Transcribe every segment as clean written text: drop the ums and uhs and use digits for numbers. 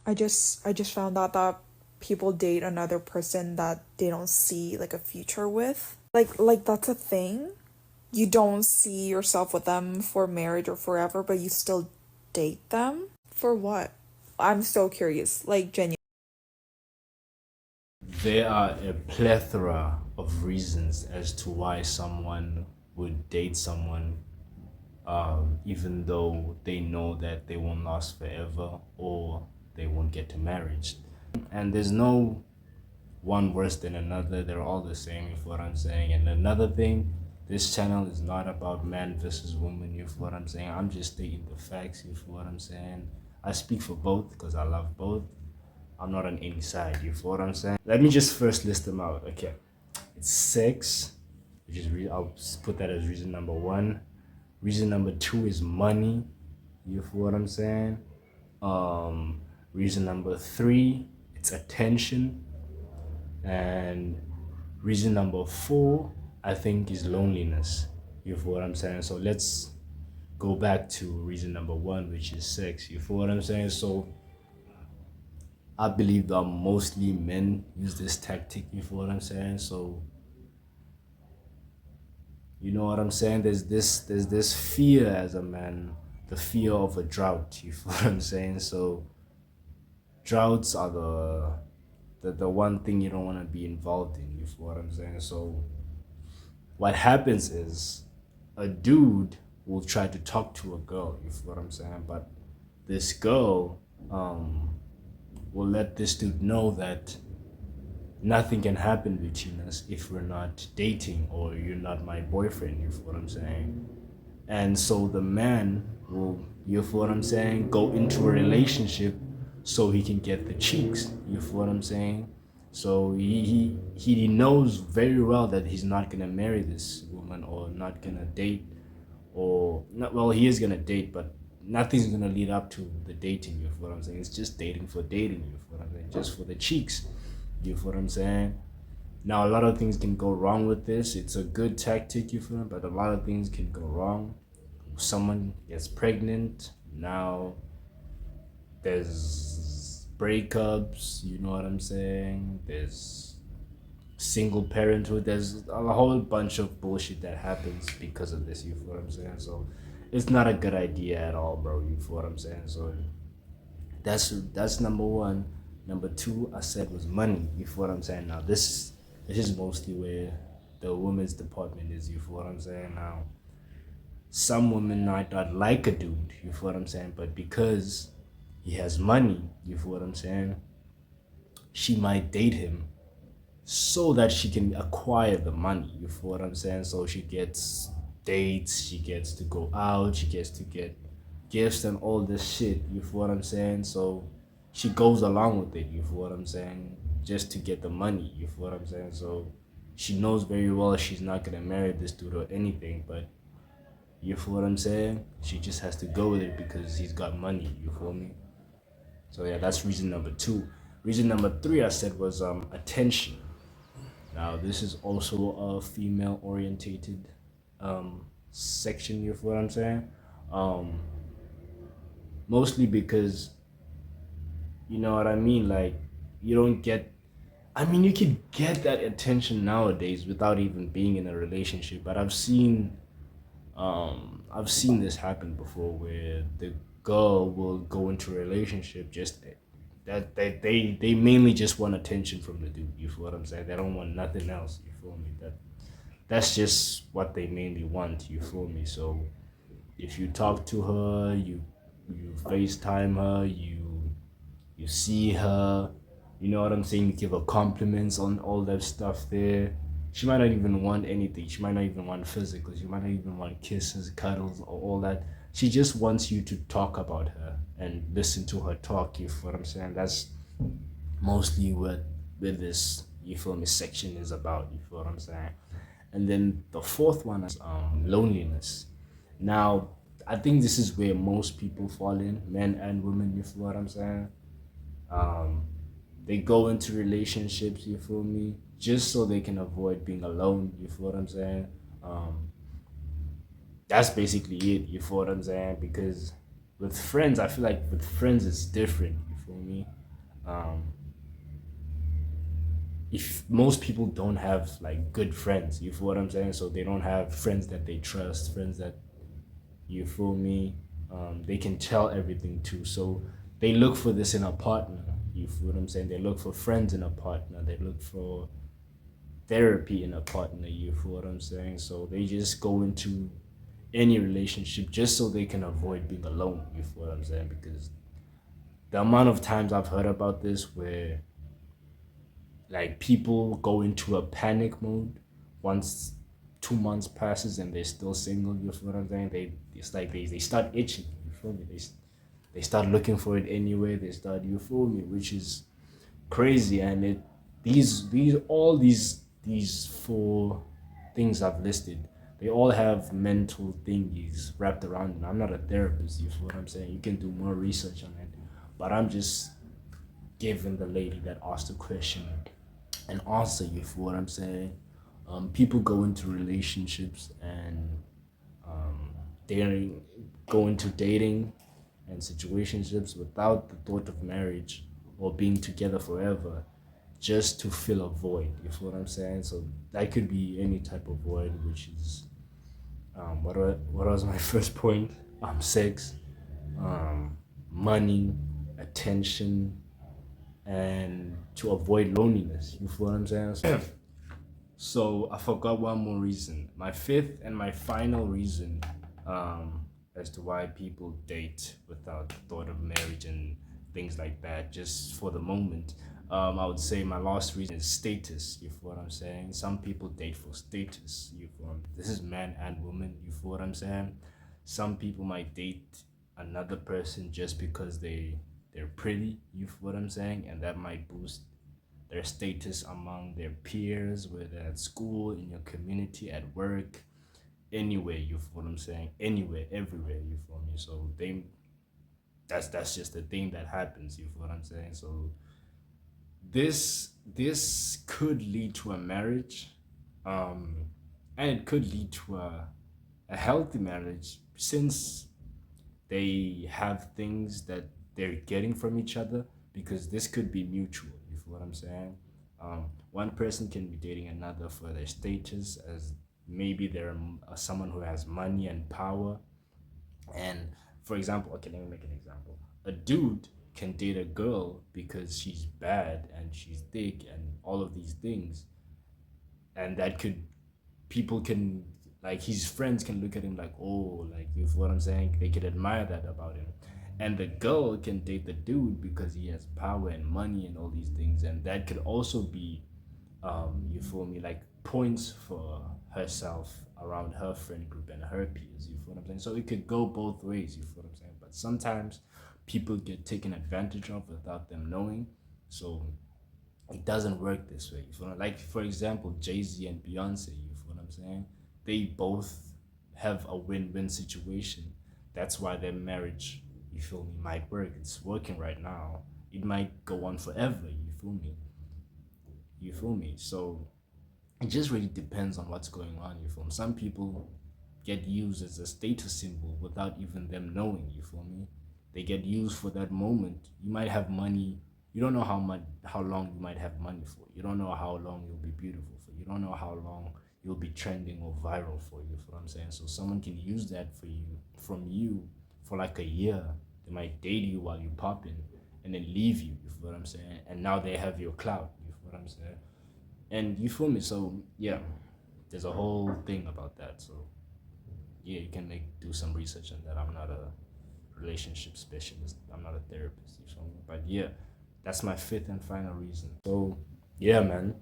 I just found out that people date another person that they don't see like a future with. Like that's a thing. You don't see yourself with them for marriage or forever, but you still date them? For what? I'm so curious. Like genuine. There are a plethora of reasons as to why someone would date someone, even though they know that they won't last forever or they won't get to marriage. And there's no one worse than another. They're all the same, you feel what I'm saying? And another thing, this channel is not about man versus woman, you feel what I'm saying? I'm just stating the facts, you feel what I'm saying? I speak for both because I love both. I'm not on any side, you feel what I'm saying? Let me just first list them out, okay? It's sex, which is I'll put that as reason number one. Reason number two is money, you feel what I'm saying? Reason number three, it's attention. And reason number four, I think, is loneliness. You feel what I'm saying? So let's go back to reason number one, which is sex. You feel what I'm saying? So I believe that mostly men use this tactic. You feel what I'm saying? So you know what I'm saying? There's this fear as a man, the fear of a drought. You feel what I'm saying? So droughts are the one thing you don't want to be involved in. You feel what I'm saying? So what happens is a dude will try to talk to a girl, you feel what I'm saying? But this girl will let this dude know that nothing can happen between us if we're not dating or you're not my boyfriend, you feel what I'm saying? And so the man will, you feel what I'm saying, go into a relationship so he can get the cheeks, you feel what I'm saying? So he knows very well that he's not gonna marry this woman or not gonna date or not, well, he is gonna date, but nothing's gonna lead up to the dating, you feel what I'm saying? It's just dating for dating, you feel what I'm saying? Just for the cheeks, you feel what I'm saying? Now, a lot of things can go wrong with this. It's a good tactic, you feel me? But a lot of things can go wrong. Someone gets pregnant. Now, there's breakups, you know what I'm saying? There's single parenthood. There's a whole bunch of bullshit that happens because of this, you feel what I'm saying? So, it's not a good idea at all, bro, you feel what I'm saying? So, that's number one. Number two, I said was money. You feel what I'm saying? Now this is mostly where the women's department is. You feel what I'm saying? Now some women might not like a dude. You feel what I'm saying? But because he has money, you feel what I'm saying? She might date him so that she can acquire the money. You feel what I'm saying? So she gets dates, she gets to go out, she gets to get gifts and all this shit. You feel what I'm saying? So she goes along with it. You feel what I'm saying? Just to get the money. You feel what I'm saying? So she knows very well she's not gonna marry this dude or anything, but you feel what I'm saying? She just has to go with it because he's got money. You feel me? So yeah, that's reason number two. Reason number three I said was attention. Now, this is also a female orientated section, you feel what I'm saying? Um, Mostly because, you know what I mean? Like, you don't get, I mean, you can get that attention nowadays without even being in a relationship, but I've seen this happen before where the girl will go into a relationship just they mainly just want attention from the dude. You feel what I'm saying? They don't want nothing else. You feel me? That's just what they mainly want. You feel me? So if you talk to her, you FaceTime her, you see her, you know what I'm saying? You give her compliments on all that stuff there. She might not even want anything. She might not even want physical. She might not even want kisses, cuddles, or all that. She just wants you to talk about her and listen to her talk. You feel what I'm saying? That's mostly what this, you feel me, section is about. You feel what I'm saying? And then the fourth one is loneliness. Now, I think this is where most people fall in, men and women. You feel what I'm saying? Um, they go into relationships, you feel me, just so they can avoid being alone. You feel what I'm saying? Um, that's basically it. You feel what I'm saying? Because with friends, I feel like with friends it's different. You feel me? Um, if most people don't have like good friends, you feel what I'm saying? So they don't have friends that they trust, friends that, you feel me, they can tell everything to. So they look for this in a partner. You feel what I'm saying? They look for friends in a partner. They look for therapy in a partner. You feel what I'm saying? So they just go into any relationship just so they can avoid being alone. You feel what I'm saying? Because the amount of times I've heard about this where like people go into a panic mode once 2 months passes and they're still single. You feel what I'm saying? It's like they start itching. You feel me? They start looking for it anyway. They start, you feel me, which is crazy. And it these four things I've listed, they all have mental thingies wrapped around them. I'm not a therapist. You feel what I'm saying? You can do more research on it, but I'm just giving the lady that asked the question an answer. You feel what I'm saying? People go into relationships and dating, go into dating and situationships without the thought of marriage or being together forever, just to fill a void. You feel what I'm saying? So that could be any type of void, which is what was my first point? Sex, money, attention, and to avoid loneliness. You feel what I'm saying? So I forgot one more reason. My fifth and my final reason, as to why people date without the thought of marriage and things like that, just for the moment. I would say my last reason is status. You feel what I'm saying? Some people date for status. You feel this is man and woman. You feel what I'm saying? Some people might date another person just because they're pretty. You feel what I'm saying? And that might boost their status among their peers, whether at school, in your community, at work, anywhere. You feel what I'm saying? Anywhere, everywhere. You feel me? So that's just the thing that happens. You feel what I'm saying? So this could lead to a marriage, and it could lead to a healthy marriage, since they have things that they're getting from each other, because this could be mutual. You feel what I'm saying? One person can be dating another for their status, as maybe they're someone who has money and power. And for example, okay, let me make an example. A dude can date a girl because she's bad and she's thick and all of these things, and that could, people can, like his friends can look at him like, oh, like, you feel what I'm saying? They could admire that about him. And the girl can date the dude because he has power and money and all these things, and that could also be, you feel me, like points for herself around her friend group and her peers. You feel what I'm saying? So it could go both ways. You feel what I'm saying? But sometimes people get taken advantage of without them knowing. So it doesn't work this way. You feel like, for example, Jay-Z and Beyonce. You feel what I'm saying? They both have a win-win situation. That's why their marriage, you feel me, might work. It's working right now. It might go on forever. You feel me? You feel me? So it just really depends on what's going on. You feel me? Some people get used as a status symbol without even them knowing. You feel me? They get used for that moment. You might have money. You don't know how long you might have money for. You don't know how long you'll be beautiful for. You don't know how long you'll be trending or viral for. You feel what I'm saying? So someone can use that for you, from you, for like a year. They might date you while you pop in and then leave you. You feel what I'm saying? And now they have your clout. You feel what I'm saying? And you feel me? So yeah, there's a whole thing about that. So yeah, you can do some research on that. I'm not a relationship specialist. I'm not a therapist. You feel me? But yeah, that's my fifth and final reason. So yeah, man,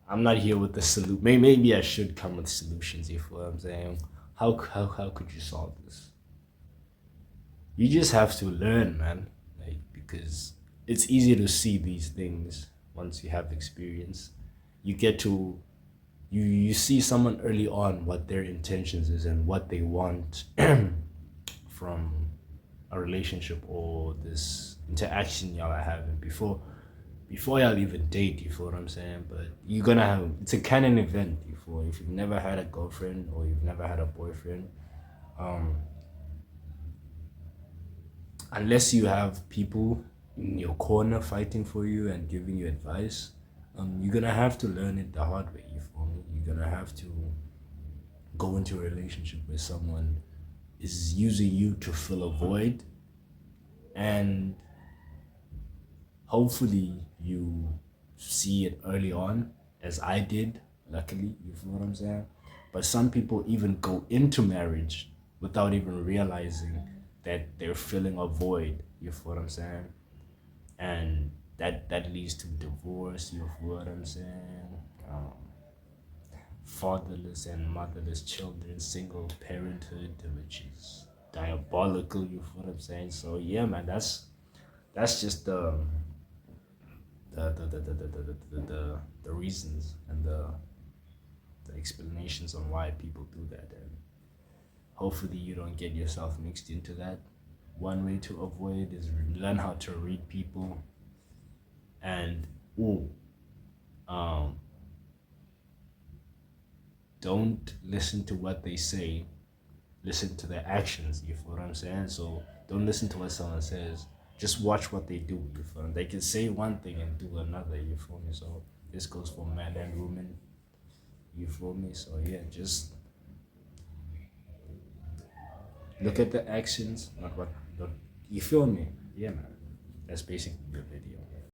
I'm not here with the solution. Maybe I should come with solutions. You feel what I'm saying? How could you solve this? You just have to learn, man. Like, because it's easier to see these things once you have experience. You get to, you see someone early on what their intentions is and what they want from a relationship or this interaction y'all are having before y'all even date. You feel what I'm saying? But you're gonna have, it's a canon event. You feel, if you've never had a girlfriend or you've never had a boyfriend, unless you have people in your corner fighting for you and giving you advice, you're gonna have to learn it the hard way. You feel me? You're gonna have to go into a relationship where someone is using you to fill a void, and hopefully you see it early on, as I did. Luckily, you feel what I'm saying? But some people even go into marriage without even realizing that they're filling a void. You feel what I'm saying? And that leads to divorce. You feel what I'm saying? Fatherless and motherless children, single parenthood, which is diabolical. You feel what I'm saying? So yeah, man, that's just the reasons and the explanations on why people do that, and hopefully you don't get yourself mixed into that. One way to avoid is learn how to read people, and ooh, um, don't listen to what they say, listen to their actions. You feel what I'm saying? So don't listen to what someone says, just watch what they do. You feel me? They can say one thing and do another. You feel me? So this goes for men and women. You feel me? So yeah, just look at the actions, not what. Not, you feel me? Yeah, man. That's basically the video.